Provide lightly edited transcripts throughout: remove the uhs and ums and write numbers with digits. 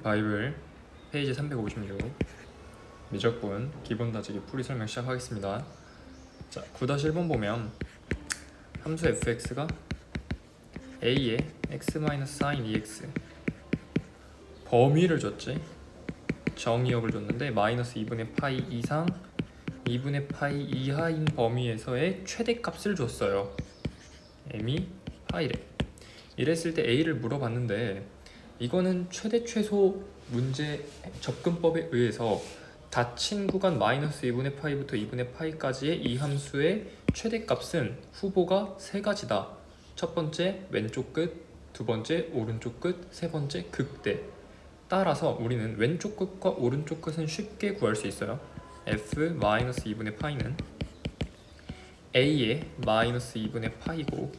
바이블 페이지 356 미적분 기본 다지기 풀이 설명 시작하겠습니다. 자, 9-1번 보면 함수 fx가 a의 x-sin EX 범위를 줬지, 정의역을 줬는데 마이너스 2분의 파이 이상 2분의 파이 이하인 범위에서의 최대값을 줬어요. m이 파이래. 이랬을 때 a를 물어봤는데 이거는 최대 최소 문제 접근법에 의해서 닫힌 구간 마이너스 2분의 파이부터 2분의 파이까지의 이 함수의 최대값은 후보가 세 가지다. 첫 번째 왼쪽 끝, 두 번째 오른쪽 끝, 세 번째 극대. 따라서 우리는 왼쪽 끝과 오른쪽 끝은 쉽게 구할 수 있어요. f 마이너스 2분의 파이는 a의 마이너스 2분의 파이고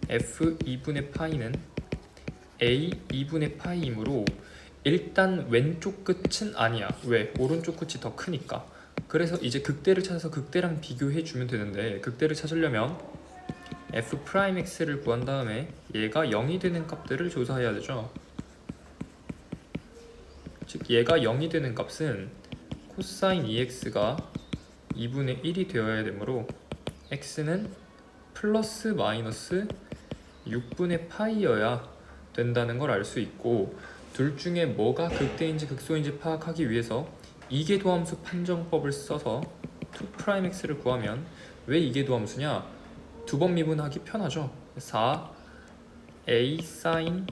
f 2분의 파이는 a 2분의 파이이므로 일단 왼쪽 끝은 아니야. 왜? 오른쪽 끝이 더 크니까. 그래서 이제 극대를 찾아서 극대랑 비교해주면 되는데, 극대를 찾으려면 f'x를 구한 다음에 얘가 0이 되는 값들을 조사해야 되죠. 즉 얘가 0이 되는 값은 코사인 2x가 2분의 1이 되어야 되므로 x는 플러스 마이너스 6분의 파이여야 된다는 걸 알 수 있고, 둘 중에 뭐가 극대인지 극소인지 파악하기 위해서 이계도함수 판정법을 써서 2'x를 구하면, 왜 이계도함수냐? 두 번 미분하기 편하죠. 4a sin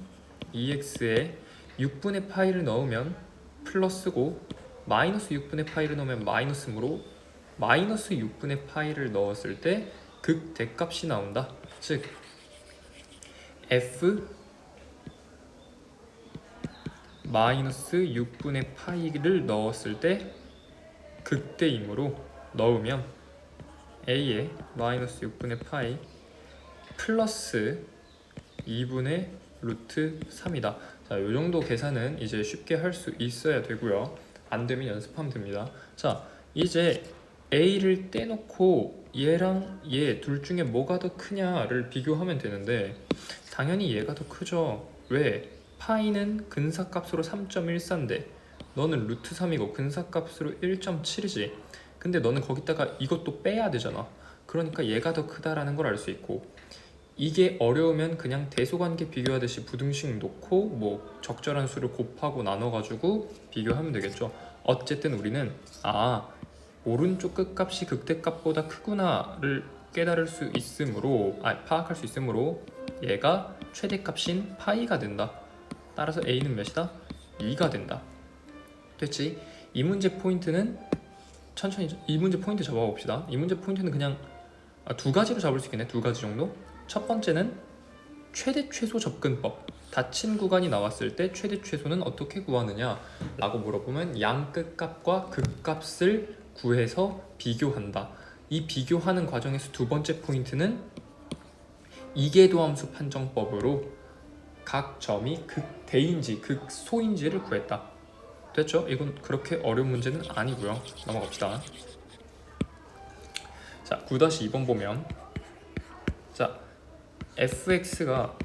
2x에 6분의 파이를 넣으면 플러스고 마이너스 6분의 파이를 넣으면 마이너스므로 마이너스 6분의 파이를 넣었을 때 극대값이 나온다. 즉 f 마이너스 6분의 파이를 넣었을 때 극대이므로 넣으면 a의 마이너스 6분의 파이 플러스 2분의 루트 3이다. 자, 요 정도 계산은 이제 쉽게 할 수 있어야 되고요. 안 되면 연습하면 됩니다. 자, 이제 a를 떼놓고 얘랑 얘 둘 중에 뭐가 더 크냐를 비교하면 되는데, 당연히 얘가 더 크죠. 왜? 파이는 근사값으로 3.14인데 너는 루트 3이고 근사값으로 1.7이지. 근데 너는 거기다가 이것도 빼야 되잖아. 그러니까 얘가 더 크다라는 걸 알 수 있고, 이게 어려우면 그냥 대소관계 비교하듯이 부등식 놓고 뭐 적절한 수를 곱하고 나눠가지고 비교하면 되겠죠. 어쨌든 우리는 오른쪽 끝값이 극대값보다 크구나를 깨달을 수 있으므로, 파악할 수 있으므로 얘가 최대값인 파이가 된다. 따라서 a는 몇이다? 2가 된다. 됐지? 이 문제 포인트는 천천히, 이 문제 포인트 잡아봅시다. 이 문제 포인트는 그냥 두 가지로 잡을 수 있겠네. 두 가지 정도. 첫 번째는 최대 최소 접근법. 닫힌 구간이 나왔을 때 최대 최소는 어떻게 구하느냐 라고 물어보면 양 끝값과 극값을 구해서 비교한다. 이 비교하는 과정에서 두 번째 포인트는 이계도함수 판정법으로 각 점이 극대인지 극소인지를 구했다. 됐죠? 이건 그렇게 어려운 문제는 아니고요. 넘어갑시다. 자, 9-2번 보면, 자, fx가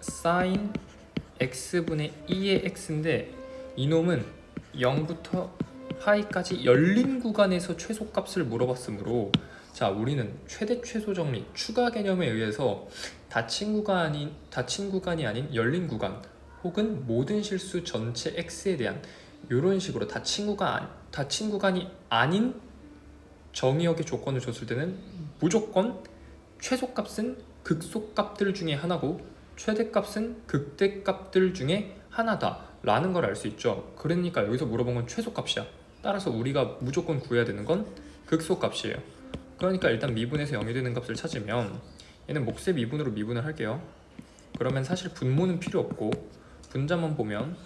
sin x분의 2의 x인데 이놈은 0부터 파이까지 열린 구간에서 최소값을 물어봤으므로, 자, 우리는 최대 최소 정리 추가 개념에 의해서 닫힌 구간이 아닌 열린 구간 혹은 모든 실수 전체 x에 대한 이런 식으로 닫힌 구간이 아닌 정의역의 조건을 줬을 때는 무조건 최소값은 극소값들 중에 하나고 최대값은 극대값들 중에 하나다 라는 걸 알 수 있죠. 그러니까 여기서 물어본 건 최소값이야. 따라서 우리가 무조건 구해야 되는 건 극소값이에요. 그러니까 일단 미분에서 0이 되는 값을 찾으면, 얘는 몫의 미분으로 미분을 할게요. 그러면 사실 분모는 필요 없고 분자만 보면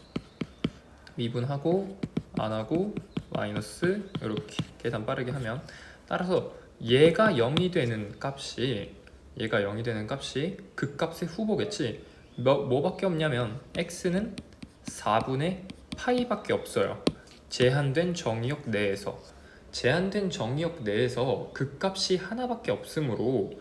미분하고 안하고 마이너스 이렇게 계산 빠르게 하면, 따라서 얘가 0이 되는 값이 극값의 후보겠지. 뭐밖에 없냐면 x는 4분의 파이밖에 없어요. 제한된 정의역 내에서 극값이 하나밖에 없으므로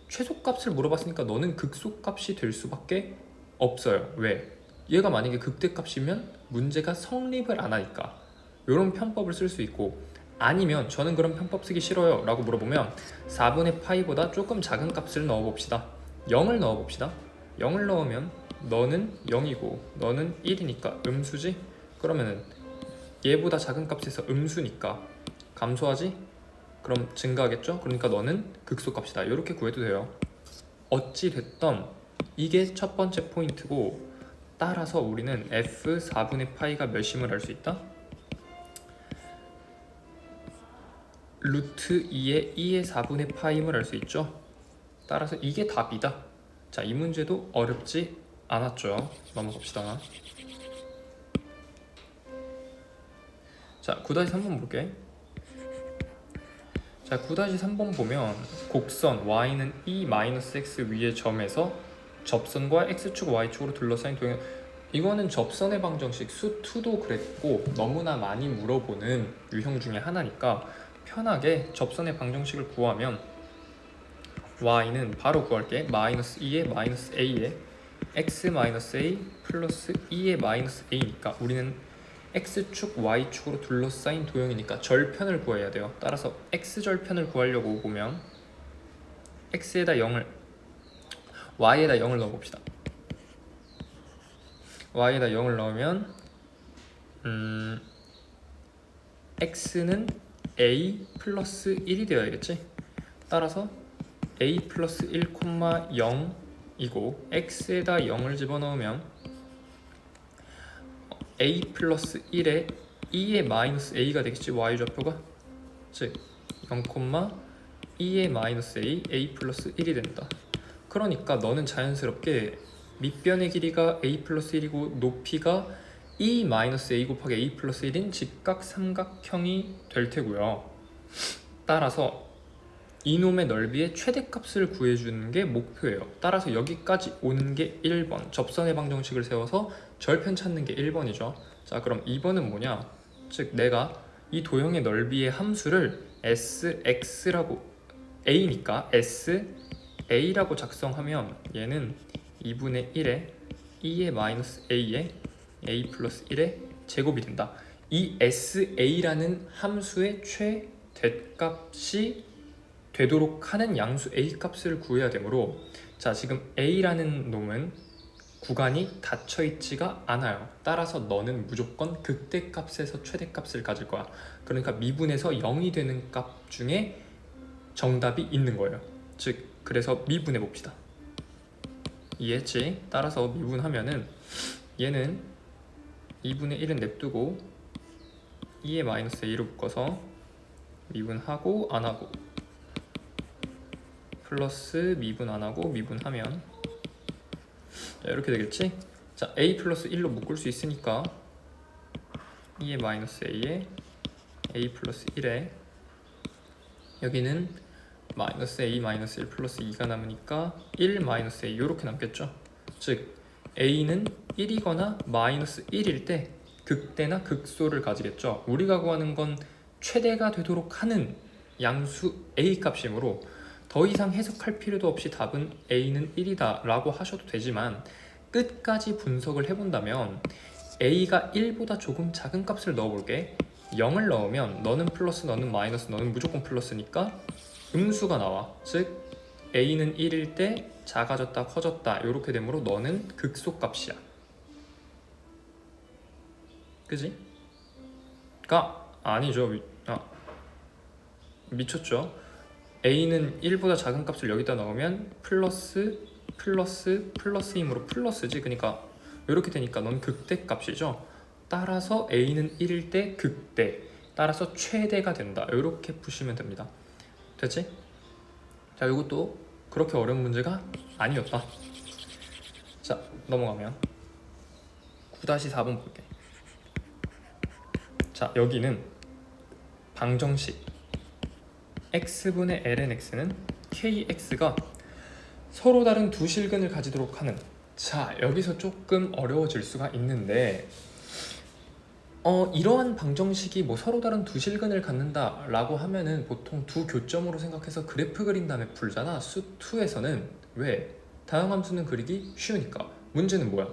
최소값을 물어봤으니까 너는 극소값이 될 수밖에 없어요. 왜? 얘가 만약에 극대값이면 문제가 성립을 안 하니까 이런 편법을 쓸 수 있고, 아니면 저는 그런 편법 쓰기 싫어요 라고 물어보면 4분의 파이보다 조금 작은 값을 넣어봅시다. 0을 넣어봅시다. 0을 넣으면 너는 0이고 너는 1이니까 음수지? 그러면은 얘보다 작은 값에서 음수니까 감소하지? 그럼 증가하겠죠? 그러니까 너는 극소값이다. 이렇게 구해도 돼요. 어찌 됐던 이게 첫 번째 포인트고, 따라서 우리는 f 4분의 파이가 몇임을 알 수 있다? 루트 2의 2의 4분의 파임을 알 수 있죠. 따라서 이게 답이다. 자, 이 문제도 어렵지 않았죠. 넘어갑시다. 자, 9-3번 볼게. 자, 9-3번 보면 곡선 y는 e-x 위의 점에서 접선과 x축 y축으로 둘러싸인 도형. 이거는 접선의 방정식 수2도 그랬고 너무나 많이 물어보는 유형 중에 하나니까 편하게 접선의 방정식을 구하면 y는 바로 구할게. 마이너스 2의 마이너스 a에 x 마이너스 a 플러스 2의 마이너스 a니까 우리는 x축 y축으로 둘러싸인 도형이니까 절편을 구해야 돼요. 따라서 x절편을 구하려고 보면 x에다 0을 y에다 0을 넣어봅시다. y에다 0을 넣으면 x는 a 플러스 1이 되어야겠지. 따라서 a 플러스 1, 0이고 x에다 0을 집어넣으면 a 플러스 1에 2의 마이너스 a가 되겠지. y좌표가 즉 0, 2의 마이너스 a 플러스 1이 된다. 그러니까 너는 자연스럽게 밑변의 길이가 a 플러스 1이고 높이가 e 마이너스 a 곱하기 a 플러스 1인 직각 삼각형이 될 테고요. 따라서 이놈의 넓이의 최대값을 구해주는 게 목표예요. 따라서 여기까지 오는 게 1번, 접선의 방정식을 세워서 절편 찾는 게 1번이죠. 자, 그럼 2번은 뭐냐? 즉 내가 이 도형의 넓이의 함수를 sx라고, a니까 sa라고 작성하면 얘는 2분의 1에 2의 마이너스 a에 a 플러스 1의 제곱이 된다. 이 sa라는 함수의 최대값이 되도록 하는 양수 a 값을 구해야 되므로, 자, 지금 a라는 놈은 구간이 닫혀 있지가 않아요. 따라서 너는 무조건 극대값에서 최대값을 가질 거야. 그러니까 미분에서 0이 되는 값 중에 정답이 있는 거예요. 즉 그래서 미분해 봅시다. 이해했지? 따라서 미분하면은 얘는 2분의 1은 냅두고 2의 마이너스 a로 묶어서 미분하고 안하고 플러스 미분 안하고 미분하면 자, 이렇게 되겠지? 자, a 플러스 1로 묶을 수 있으니까 2의 마이너스 a에 a 플러스 1에 여기는 마이너스 a 마이너스 1 플러스 2가 남으니까 1 마이너스 a 이렇게 남겠죠? 즉 a는 1이거나 마이너스 1일 때 극대나 극소를 가지겠죠? 우리가 구하는 건 최대가 되도록 하는 양수 a 값이므로 더 이상 해석할 필요도 없이 답은 a는 1이다 라고 하셔도 되지만, 끝까지 분석을 해본다면 a가 1보다 조금 작은 값을 넣어볼게. 0을 넣으면 너는 플러스 너는 마이너스 너는 무조건 플러스니까 음수가 나와. 즉 a는 1일 때 작아졌다 커졌다 이렇게 되므로 너는 극소값이야. 그지? 가 아니죠. 미쳤죠. a는 1보다 작은 값을 여기다 넣으면 플러스 플러스 플러스이므로 플러스지. 그러니까 이렇게 되니까 넌 극대값이죠. 따라서 a는 1일 때 극대, 따라서 최대가 된다. 이렇게 푸시면 됩니다. 됐지? 자, 이것도 그렇게 어려운 문제가 아니었다. 자, 넘어가면 9-4번 볼게. 자, 여기는 방정식 x분의 ln x는 kx가 서로 다른 두 실근을 가지도록 하는, 자, 여기서 조금 어려워질 수가 있는데 이러한 방정식이 뭐 서로 다른 두 실근을 갖는다 라고 하면은 보통 두 교점으로 생각해서 그래프 그린 다음에 풀잖아. 수2에서는 왜? 다양함수는 그리기 쉬우니까. 문제는 뭐야?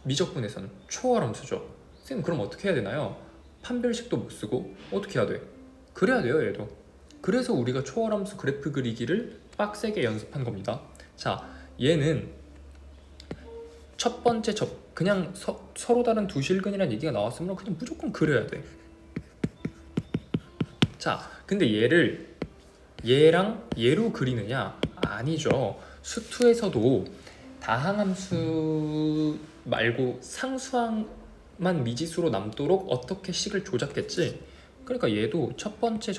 미적분에서는 초월함수죠. 쌤 그럼 어떻게 해야 되나요? 판별식도 못 쓰고 어떻게 해야 돼? 그래야 돼요 얘도. 그래서 우리가 초월함수 그래프 그리기를 빡세게 연습한 겁니다. 자, 얘는 첫 번째 그냥 서로 다른 두 실근이라는 얘기가 나왔으면 그냥 무조건 그려야 돼. 자, 근데 얘를 얘랑 얘로 그리느냐? 아니죠. 수투에서도 다항함수 말고 상수항만 미지수로 남도록 어떻게 식을 조작했지. 그러니까 얘도 첫 번째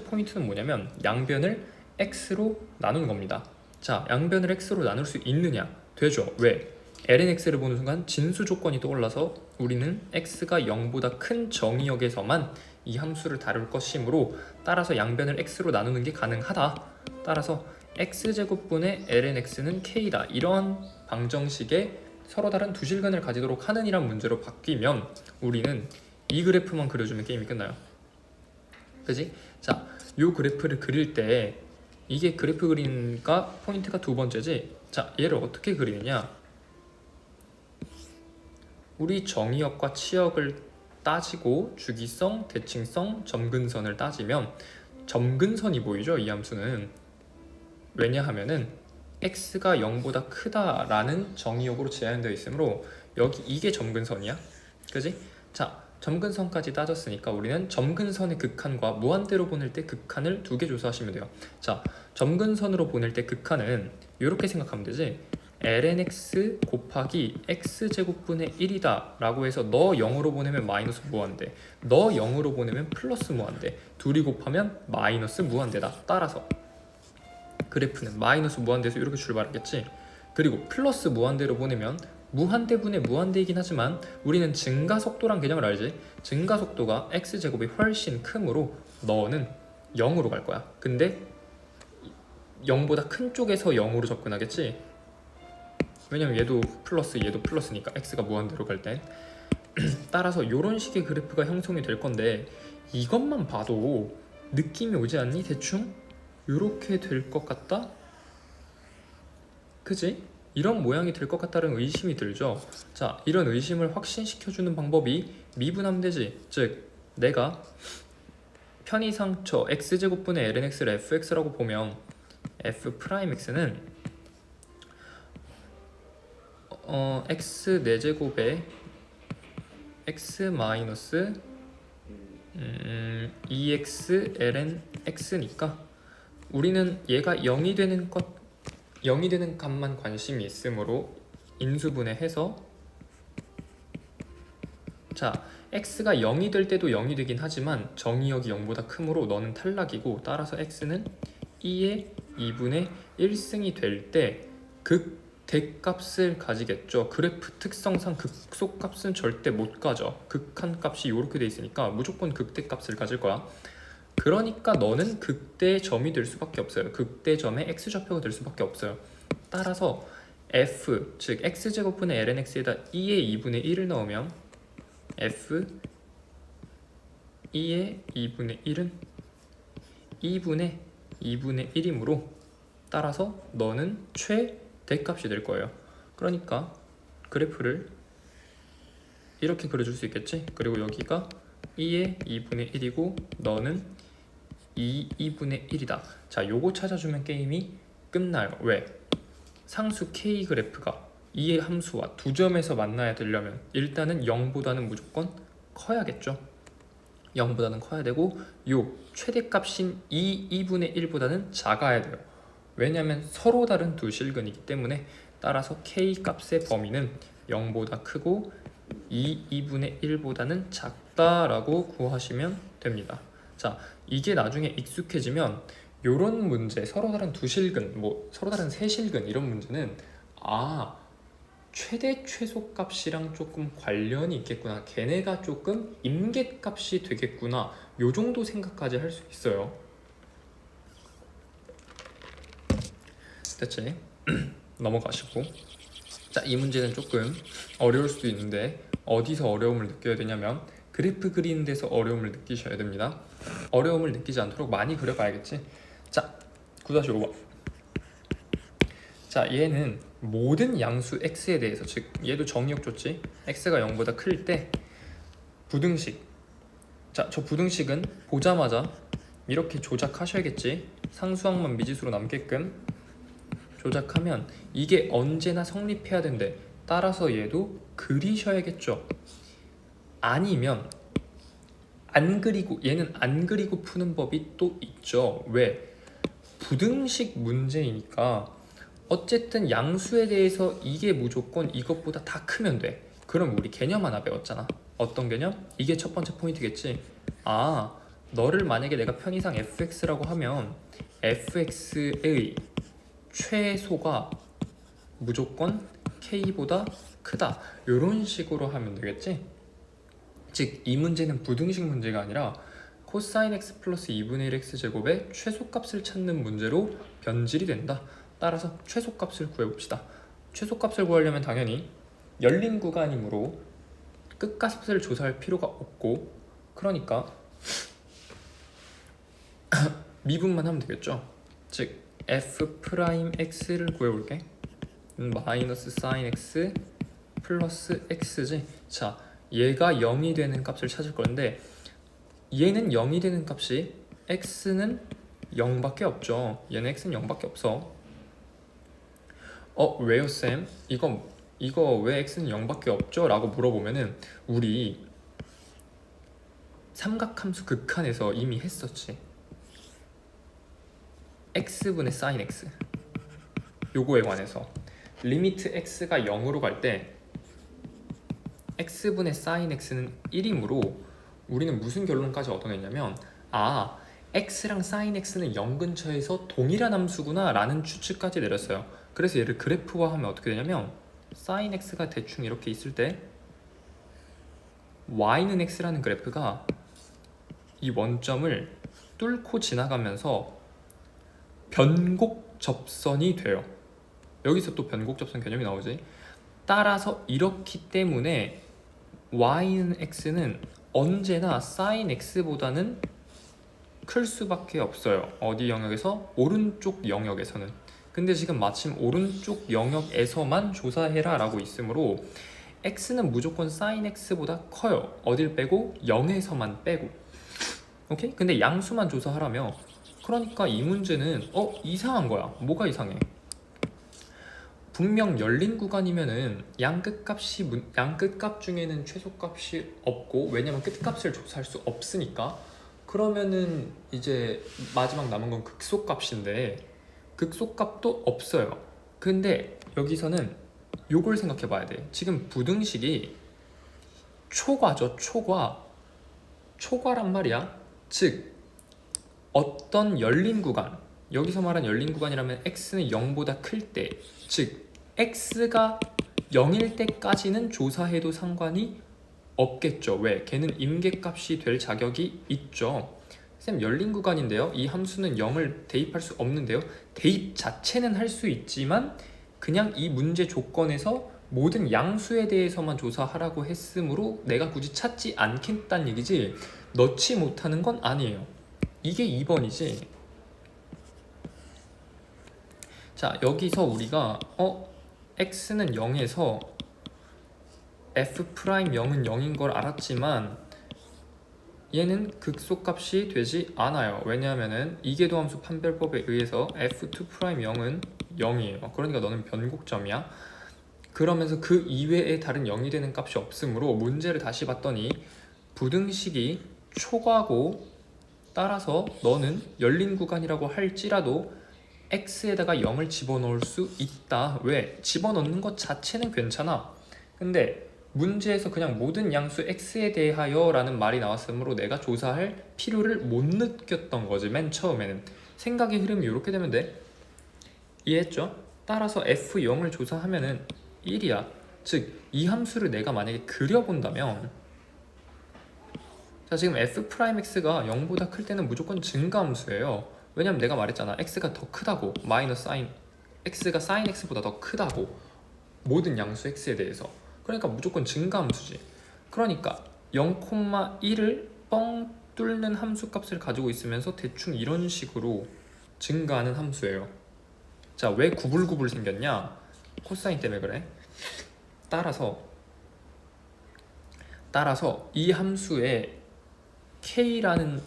포인트는 뭐냐면 양변을 x로 나누는 겁니다. 자, 양변을 x로 나눌 수 있느냐? 되죠. 왜? lnx를 보는 순간 진수 조건이 떠올라서 우리는 x가 0보다 큰 정의역에서만 이 함수를 다룰 것이므로 따라서 양변을 x로 나누는 게 가능하다. 따라서 x제곱분의 lnx는 k다. 이런 방정식에 서로 다른 두 실근을 가지도록 하는 이란 문제로 바뀌면 우리는 이 그래프만 그려주면 게임이 끝나요. 그지? 자, 요 그래프를 그릴 때 이게 그래프 그리니까 포인트가 두 번째지. 자, 얘를 어떻게 그리느냐? 우리 정의역과 치역을 따지고 주기성, 대칭성, 점근선을 따지면 점근선이 보이죠? 이 함수는. 왜냐하면은 x가 0보다 크다라는 정의역으로 제한되어 있으므로 여기 이게 점근선이야. 그지? 자, 점근선까지 따졌으니까 우리는 점근선의 극한과 무한대로 보낼 때 극한을 두 개 조사하시면 돼요. 자, 점근선으로 보낼 때 극한은 이렇게 생각하면 되지. lnx 곱하기 x제곱분의 1이다 라고 해서 너 0으로 보내면 마이너스 무한대, 너 0으로 보내면 플러스 무한대, 둘이 곱하면 마이너스 무한대다. 따라서 그래프는 마이너스 무한대에서 이렇게 출발하겠지. 그리고 플러스 무한대로 보내면 무한대분의 무한대이긴 하지만 우리는 증가속도란 개념을 알지? 증가속도가 x제곱이 훨씬 크므로 너는 0으로 갈 거야. 근데 0보다 큰 쪽에서 0으로 접근하겠지? 왜냐면 얘도 플러스 얘도 플러스니까 x가 무한대로 갈 땐. 따라서 이런 식의 그래프가 형성이 될 건데 이것만 봐도 느낌이 오지 않니? 대충 이렇게 될 것 같다? 그지? 이런 모양이 될 것 같다는 의심이 들죠. 자, 이런 의심을 확신시켜주는 방법이 미분함대지. 즉 내가 편의상처 x제곱분의 lnx를 fx라고 보면 f'x는 x 4제곱에 x 마이너스 2x ln x니까 우리는 얘가 0이 되는 값만 관심이 있으므로 인수분해해서, 자, x가 0이 될 때도 0이 되긴 하지만 정의역이 0보다 크므로 너는 탈락이고, 따라서 x는 2의 2분의 1승이 될 때 극대값을 가지겠죠. 그래프 특성상 극소값은 절대 못 가져. 극한값이 이렇게 돼 있으니까 무조건 극대값을 가질 거야. 그러니까 너는 극대점이 될 수밖에 없어요. 극대점의 x좌표가 될 수밖에 없어요. 따라서 f, 즉 x제곱분의 lnx에다 2의 2분의 1을 넣으면 f 2의 2분의 1은 2분의 2분의 1이므로 따라서 너는 최대값이 될 거예요. 그러니까 그래프를 이렇게 그려줄 수 있겠지? 그리고 여기가 2의 2분의 1이고 너는 2분의 1이다. 자, 요거 찾아주면 게임이 끝나요. 왜? 상수 k 그래프가 2의 함수와 두 점에서 만나야 되려면 일단은 0보다는 무조건 커야겠죠. 0보다는 커야 되고 요 최대값인 2분의 1보다는 작아야 돼요. 왜냐하면 서로 다른 두 실근이기 때문에. 따라서 k 값의 범위는 0보다 크고 2분의 1보다는 작다라고 구하시면 됩니다. 자, 이게 나중에 익숙해지면 요런 문제, 서로 다른 두 실근, 서로 다른 세 실근 이런 문제는 최대 최소값이랑 조금 관련이 있겠구나, 걔네가 조금 임계값이 되겠구나, 요 정도 생각까지 할 수 있어요. 됐지? 넘어가시고. 자, 이 문제는 조금 어려울 수도 있는데 어디서 어려움을 느껴야 되냐면 그래프 그리는 데서 어려움을 느끼셔야 됩니다. 어려움을 느끼지 않도록 많이 그려봐야겠지. 자, 9-5번. 자, 얘는 모든 양수 x에 대해서, 즉 얘도 정의역 줬지. x가 0보다 클 때 부등식. 자, 저 부등식은 보자마자 이렇게 조작하셔야겠지. 상수항만 미지수로 남게끔 조작하면 이게 언제나 성립해야 된대. 따라서 얘도 그리셔야겠죠. 아니면 안 그리고, 얘는 안 그리고 푸는 법이 또 있죠. 왜? 부등식 문제이니까 어쨌든 양수에 대해서 이게 무조건 이것보다 다 크면 돼. 그럼 우리 개념 하나 배웠잖아. 어떤 개념? 이게 첫 번째 포인트겠지. 아, 너를 만약에 내가 편의상 fx라고 하면 fx의 최소가 무조건 k보다 크다. 이런 식으로 하면 되겠지. 즉 이 문제는 부등식 문제가 아니라 코사인 x 플러스 2분의 1 x 제곱의 최소값을 찾는 문제로 변질이 된다. 따라서 최소값을 구해봅시다. 최소값을 구하려면 당연히 열린 구간이므로 끝값을 조사할 필요가 없고, 그러니까 미분만 하면 되겠죠. 즉 f'x를 구해볼게. 마이너스 사인 x 플러스 x지. 자, 얘가 0이 되는 값을 찾을 건데 얘는 0이 되는 값이 x는 0밖에 없죠. 얘는 x는 0밖에 없어. 왜요 쌤? 이거 왜 x는 0밖에 없죠? 라고 물어보면은 우리 삼각함수 극한에서 이미 했었지. x분의 sin x 요거에 관해서 리미트 x가 0으로 갈 때 x분의 sin x는 1이므로 우리는 무슨 결론까지 얻어냈냐면, 아, x랑 sin x는 0 근처에서 동일한 함수구나 라는 추측까지 내렸어요. 그래서 얘를 그래프화하면 어떻게 되냐면 sin x가 대충 이렇게 있을 때 y는 x라는 그래프가 이 원점을 뚫고 지나가면서 변곡 접선이 돼요. 여기서 또 변곡 접선 개념이 나오지. 따라서 이렇기 때문에 y는 x는 언제나 sin x보다는 클 수밖에 없어요. 어디 영역에서? 오른쪽 영역에서는. 근데 지금 마침 오른쪽 영역에서만 조사해라 라고 있으므로 x는 무조건 sin x보다 커요. 어딜 빼고? 0에서만 빼고. 오케이? 근데 양수만 조사하라며. 그러니까 이 문제는 이상한 거야. 뭐가 이상해? 분명 열린 구간이면은 양 끝값 중에는 최소값이 없고, 왜냐면 끝값을 조사할 수 없으니까. 그러면은 이제 마지막 남은 건 극소값인데 극소값도 없어요. 근데 여기서는 요걸 생각해 봐야 돼. 지금 부등식이 초과죠. 초과란 말이야. 즉 어떤 열린 구간, 여기서 말한 열린 구간이라면 x는 0보다 클 때, 즉 x가 0일 때까지는 조사해도 상관이 없겠죠. 왜? 걔는 임계값이 될 자격이 있죠. 쌤, 열린 구간인데요. 이 함수는 0을 대입할 수 없는데요. 대입 자체는 할 수 있지만 그냥 이 문제 조건에서 모든 양수에 대해서만 조사하라고 했으므로 내가 굳이 찾지 않겠다는 얘기지 넣지 못하는 건 아니에요. 이게 2번이지. 자, 여기서 우리가 x는 0에서 f'0은 0인 걸 알았지만 얘는 극소값이 되지 않아요. 왜냐하면은 이계도함수 판별법에 의해서 f2'0은 0이에요. 그러니까 너는 변곡점이야. 그러면서 그 이외에 다른 0이 되는 값이 없으므로 문제를 다시 봤더니 부등식이 초과고, 따라서 너는 열린 구간이라고 할지라도 x에다가 0을 집어넣을 수 있다. 왜? 집어넣는 것 자체는 괜찮아. 근데 문제에서 그냥 모든 양수 x에 대하여 라는 말이 나왔으므로 내가 조사할 필요를 못 느꼈던 거지. 맨 처음에는 생각의 흐름이 이렇게 되면 돼. 이해했죠? 따라서 f0을 조사하면은 1이야. 즉 이 함수를 내가 만약에 그려본다면, 자, 지금 f'x가 0보다 클 때는 무조건 증가함수예요. 왜냐면 내가 말했잖아. x가 더 크다고. 마이너스 사인 x가 sin x보다 더 크다고. 모든 양수 x에 대해서. 그러니까 무조건 증가함수지. 그러니까 0,1을 뻥 뚫는 함수값을 가지고 있으면서 대충 이런 식으로 증가하는 함수예요. 자, 왜 구불구불 생겼냐? 코사인 때문에 그래. 따라서 이 함수의 k라는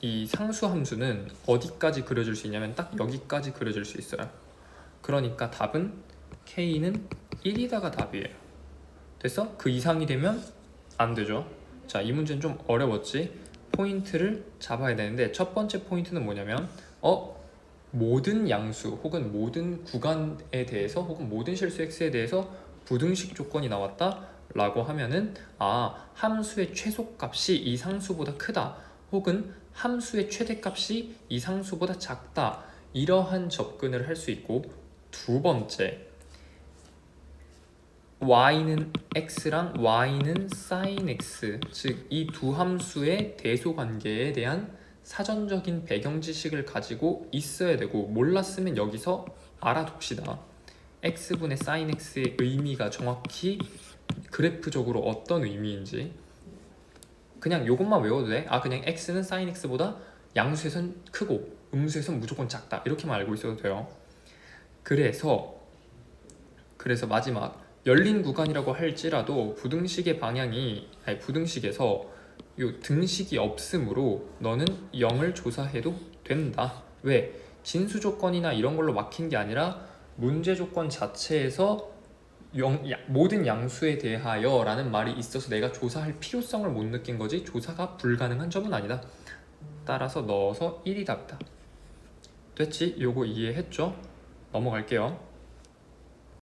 이 상수 함수는 어디까지 그려줄 수 있냐면 딱 여기까지 그려줄 수 있어요. 그러니까 답은 k는 1이다가 답이에요. 됐어? 그 이상이 되면 안 되죠. 자, 이 문제는 좀 어려웠지? 포인트를 잡아야 되는데 첫 번째 포인트는 뭐냐면 모든 양수 혹은 모든 구간에 대해서 혹은 모든 실수 x에 대해서 부등식 조건이 나왔다 라고 하면은 함수의 최소값이 이 상수보다 크다 혹은 함수의 최대값이 이 상수보다 작다, 이러한 접근을 할 수 있고, 두 번째, y는 x랑 y는 sin x, 즉 이 두 함수의 대소관계에 대한 사전적인 배경 지식을 가지고 있어야 되고, 몰랐으면 여기서 알아둡시다. x분의 sin x의 의미가 정확히 그래프적으로 어떤 의미인지. 그냥 요것만 외워도 돼. 그냥 x는 sin x보다 양수에선 크고 음수에선 무조건 작다, 이렇게만 알고 있어도 돼요. 그래서 마지막, 열린 구간이라고 할지라도 부등식의 방향이, 부등식에서 요 등식이 없으므로 너는 0을 조사해도 된다. 왜? 진수 조건이나 이런 걸로 막힌 게 아니라 문제 조건 자체에서 모든 양수에 대하여 라는 말이 있어서 내가 조사할 필요성을 못 느낀 거지, 조사가 불가능한 점은 아니다. 따라서 넣어서 1이 답이다. 됐지? 요거 이해했죠? 넘어갈게요.